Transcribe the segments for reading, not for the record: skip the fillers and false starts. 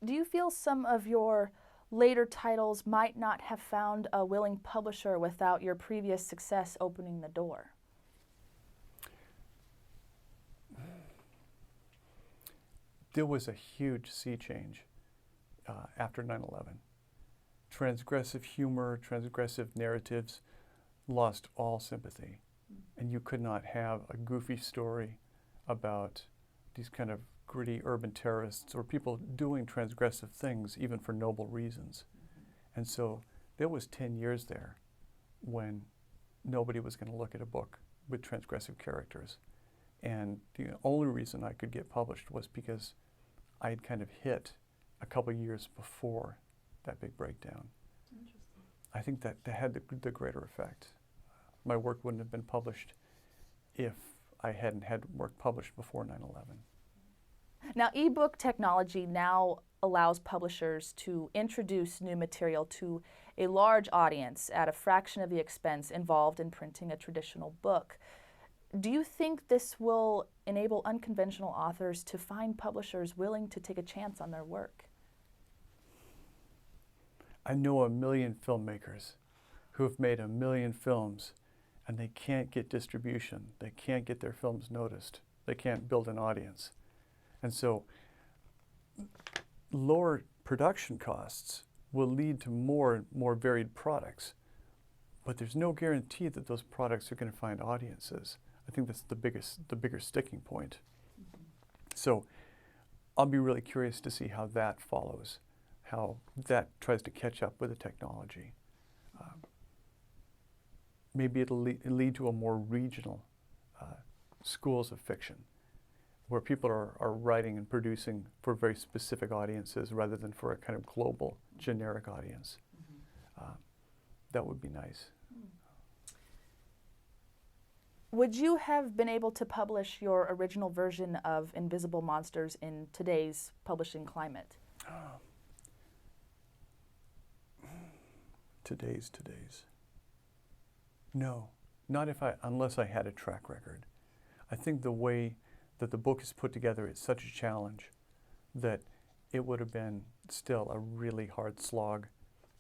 Do you feel some of your later titles might not have found a willing publisher without your previous success opening the door? There was a huge sea change after 9/11. Transgressive humor, transgressive narratives lost all sympathy. And you could not have a goofy story about these kind of gritty urban terrorists or people doing transgressive things even for noble reasons. And so there was 10 years there when nobody was going to look at a book with transgressive characters. And the only reason I could get published was because I had kind of hit a couple years before that big breakdown. Interesting. I think that had the greater effect. My work wouldn't have been published if I hadn't had work published before 9/11. Now, ebook technology now allows publishers to introduce new material to a large audience at a fraction of the expense involved in printing a traditional book. Do you think this will enable unconventional authors to find publishers willing to take a chance on their work? I know a million filmmakers who have made a million films and they can't get distribution. They can't get their films noticed. They can't build an audience. And so lower production costs will lead to more varied products. But there's no guarantee that those products are going to find audiences. I think that's the bigger sticking point. Mm-hmm. So I'll be really curious to see how that follows, how that tries to catch up with the technology. Maybe it'll lead to a more regional schools of fiction, where people are writing and producing for very specific audiences rather than for a kind of global, generic audience. Mm-hmm. That would be nice. Would you have been able to publish your original version of Invisible Monsters in today's publishing climate? Today's. No, not unless I had a track record. I think the way that the book is put together is such a challenge that it would have been still a really hard slog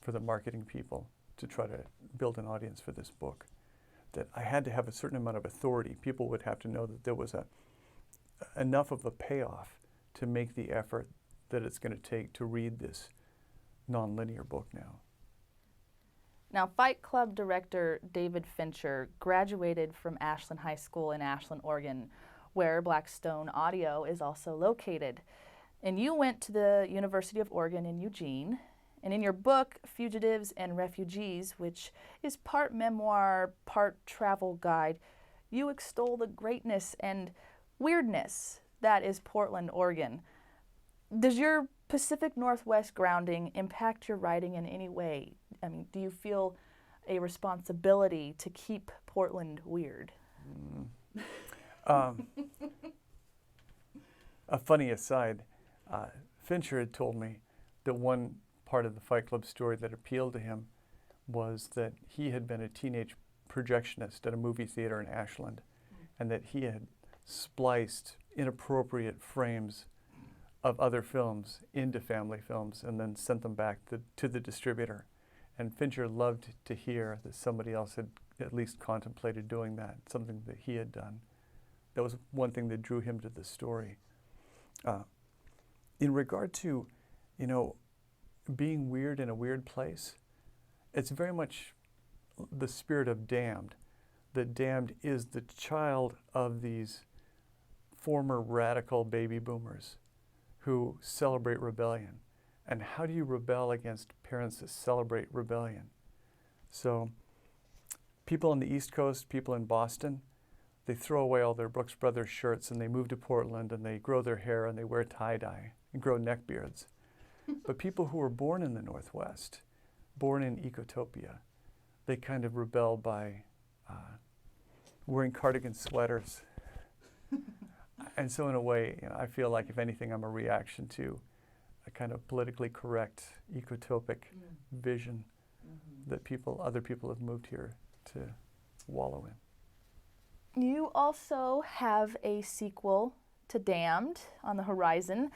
for the marketing people to try to build an audience for this book. That I had to have a certain amount of authority. People would have to know that there was enough of a payoff to make the effort that it's going to take to read this nonlinear book now. Now, Fight Club director David Fincher graduated from Ashland High School in Ashland, Oregon, where Blackstone Audio is also located. And you went to the University of Oregon in Eugene. And in your book, Fugitives and Refugees, which is part memoir, part travel guide, you extol the greatness and weirdness that is Portland, Oregon. Does your Pacific Northwest grounding impact your writing in any way? I mean, do you feel a responsibility to keep Portland weird? A funny aside, Fincher had told me that one part of the Fight Club story that appealed to him was that he had been a teenage projectionist at a movie theater in Ashland, and that he had spliced inappropriate frames of other films into family films and then sent them back to the distributor. And Fincher loved to hear that somebody else had at least contemplated doing that, something that he had done. That was one thing that drew him to the story. In regard to, being weird in a weird place, it's very much the spirit of Damned. That Damned is the child of these former radical baby boomers who celebrate rebellion. And how do you rebel against parents that celebrate rebellion? So people on the East Coast, people in Boston, they throw away all their Brooks Brothers shirts and they move to Portland and they grow their hair and they wear tie-dye and grow neck beards. But people who were born in the Northwest, born in Ecotopia, they kind of rebel by wearing cardigan sweaters. And so in a way, I feel like, if anything, I'm a reaction to a kind of politically correct, ecotopic vision that other people have moved here to wallow in. You also have a sequel to Damned on the horizon.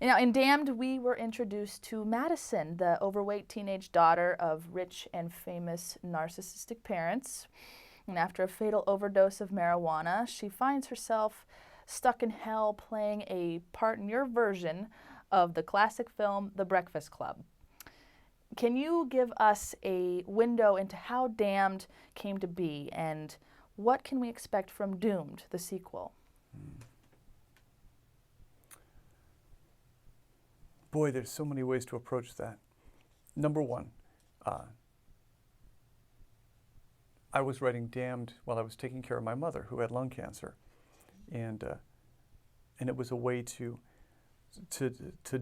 Now, in Damned, we were introduced to Madison, the overweight teenage daughter of rich and famous narcissistic parents. And after a fatal overdose of marijuana, she finds herself stuck in hell playing a part in your version of the classic film The Breakfast Club. Can you give us a window into how Damned came to be, and what can we expect from Doomed, the sequel? Boy, there's so many ways to approach that. Number one, I was writing Damned while I was taking care of my mother, who had lung cancer, and it was a way to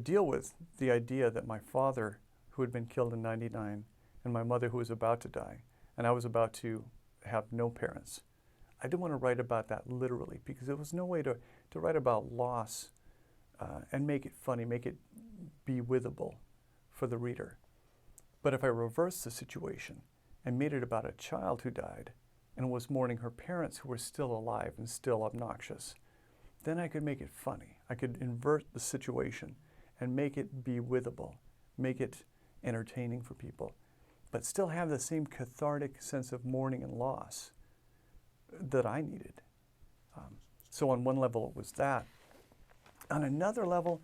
deal with the idea that my father, who had been killed in '99, and my mother, who was about to die, and I was about to have no parents. I didn't want to write about that literally, because there was no way to write about loss and make it funny, make it be withable for the reader. But if I reversed the situation and made it about a child who died and was mourning her parents who were still alive and still obnoxious, then I could make it funny. I could invert the situation and make it be withable, make it entertaining for people, but still have the same cathartic sense of mourning and loss that I needed. So on one level it was that. On another level,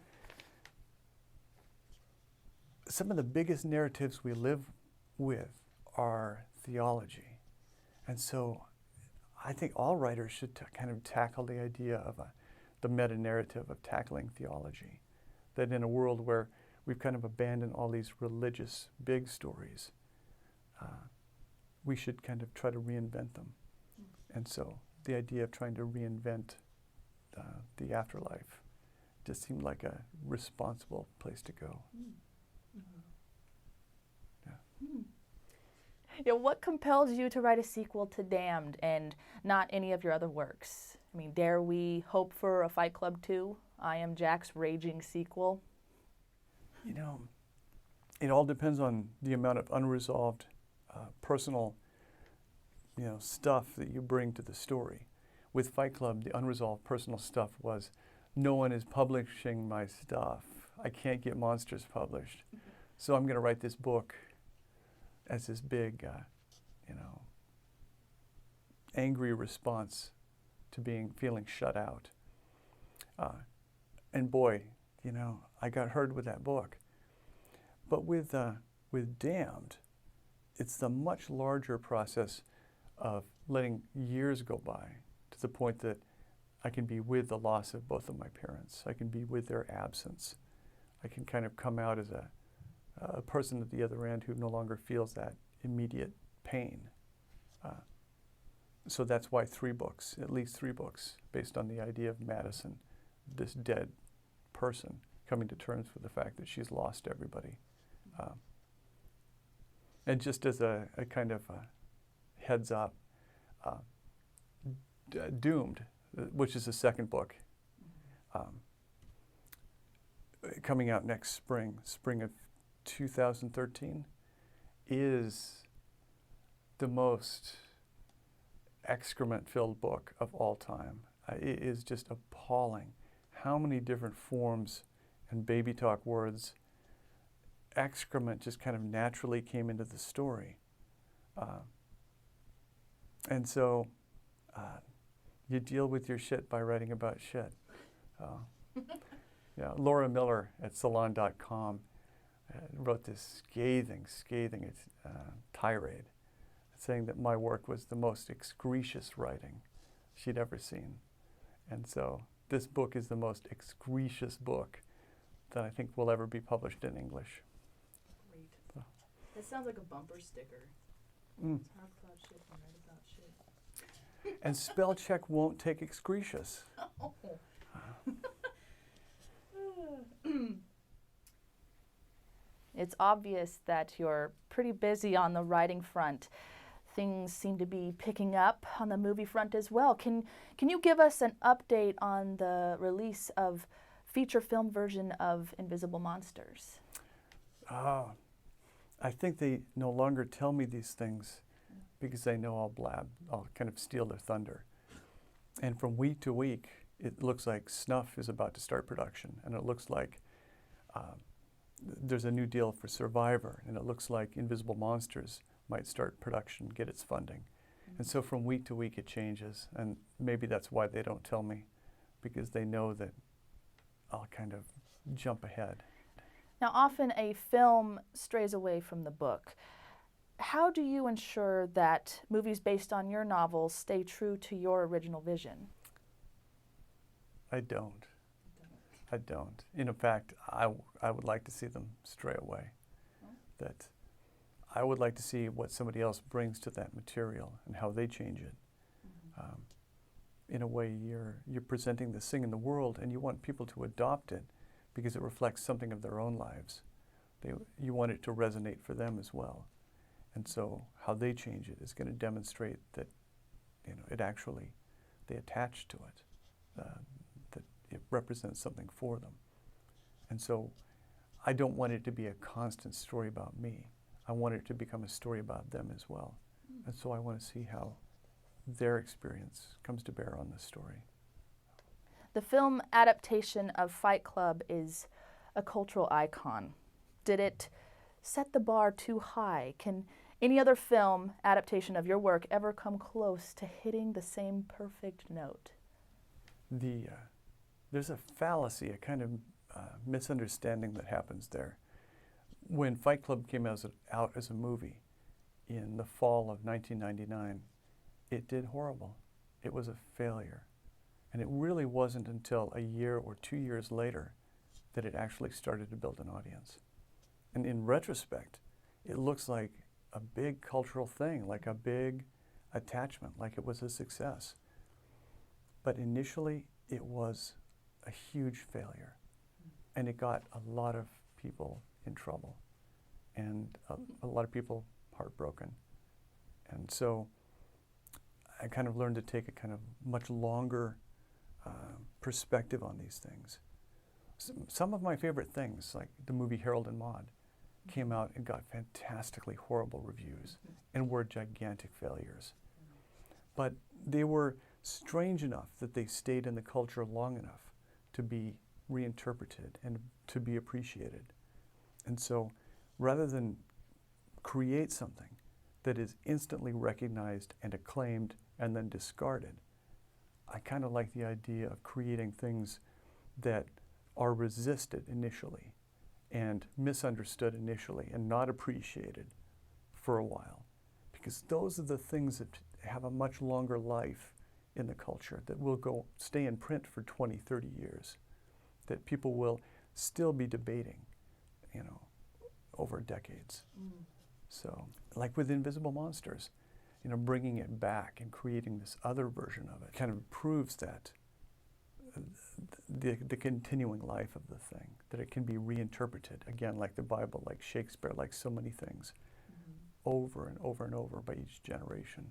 some of the biggest narratives we live with are theology. And so I think all writers should kind of tackle the idea of the meta-narrative of tackling theology. That in a world where we've kind of abandoned all these religious big stories, we should kind of try to reinvent them. And so the idea of trying to reinvent the afterlife just seemed like a responsible place to go. Yeah, what compels you to write a sequel to Damned and not any of your other works? I mean, dare we hope for a Fight Club 2? I Am Jack's raging sequel? You know, it all depends on the amount of unresolved personal, stuff that you bring to the story. With Fight Club, the unresolved personal stuff was, no one is publishing my stuff. I can't get Monsters published. So I'm going to write this book as this big, angry response to feeling shut out. And boy, I got hurt with that book. But with Damned, it's the much larger process of letting years go by to the point that I can be with the loss of both of my parents. I can be with their absence. I can kind of come out as a person at the other end who no longer feels that immediate pain. So that's why 3 books, at least 3 books, based on the idea of Madison, this dead person, coming to terms with the fact that she's lost everybody. And just as a kind of a heads up, Doomed, which is the second book, coming out next spring of 2013, is the most excrement-filled book of all time. It is just appalling how many different forms and baby talk words, excrement just kind of naturally came into the story. And so you deal with your shit by writing about shit. Laura Miller at Salon.com wrote this scathing tirade saying that my work was the most excretious writing she'd ever seen. And so this book is the most excretious book that I think will ever be published in English. Great. So. That sounds like a bumper sticker. Mm. Talk about shit and write about shit. And spell check won't take excretious. Oh. It's obvious that you're pretty busy on the writing front. Things seem to be picking up on the movie front as well. Can you give us an update on the release of feature film version of Invisible Monsters? I think they no longer tell me these things because they know I'll blab. I'll kind of steal their thunder. And from week to week, it looks like Snuff is about to start production, and it looks like there's a new deal for Survivor, and it looks like Invisible Monsters might start production, get its funding. And so from week to week it changes, and maybe that's why they don't tell me, because they know that I'll kind of jump ahead. Now, often a film strays away from the book. How do you ensure that movies based on your novels stay true to your original vision? I don't. In fact, I would like to see them stray away. That I would like to see what somebody else brings to that material and how they change it. In a way, you're presenting this thing in the world, and you want people to adopt it because it reflects something of their own lives. You want it to resonate for them as well. And so how they change it is going to demonstrate that, it actually, they attach to it, that it represents something for them. And so I don't want it to be a constant story about me. I want it to become a story about them as well. And so I want to see how their experience comes to bear on this story. The film adaptation of Fight Club is a cultural icon. Did it set the bar too high? Can any other film adaptation of your work ever come close to hitting the same perfect note? There's a fallacy, a kind of misunderstanding that happens there. When Fight Club came out as a movie in the fall of 1999, it did horrible. It was a failure. And it really wasn't until a year or 2 years later that it actually started to build an audience. And in retrospect, it looks like a big cultural thing, like a big attachment, like it was a success. But initially, it was a huge failure. And it got a lot of people in trouble and a lot of people heartbroken. And so I kind of learned to take a kind of much longer perspective on these things. Some of my favorite things, like the movie Harold and Maude, came out and got fantastically horrible reviews and were gigantic failures. But they were strange enough that they stayed in the culture long enough to be reinterpreted and to be appreciated. And so rather than create something that is instantly recognized and acclaimed and then discarded, I kind of like the idea of creating things that are resisted initially and misunderstood initially and not appreciated for a while. Because those are the things that have a much longer life in the culture, that will stay in print for 20, 30 years, that people will still be debating, over decades. So, like with Invisible Monsters, bringing it back and creating this other version of it kind of proves that the continuing life of the thing, that it can be reinterpreted, again, like the Bible, like Shakespeare, like so many things, over and over and over by each generation.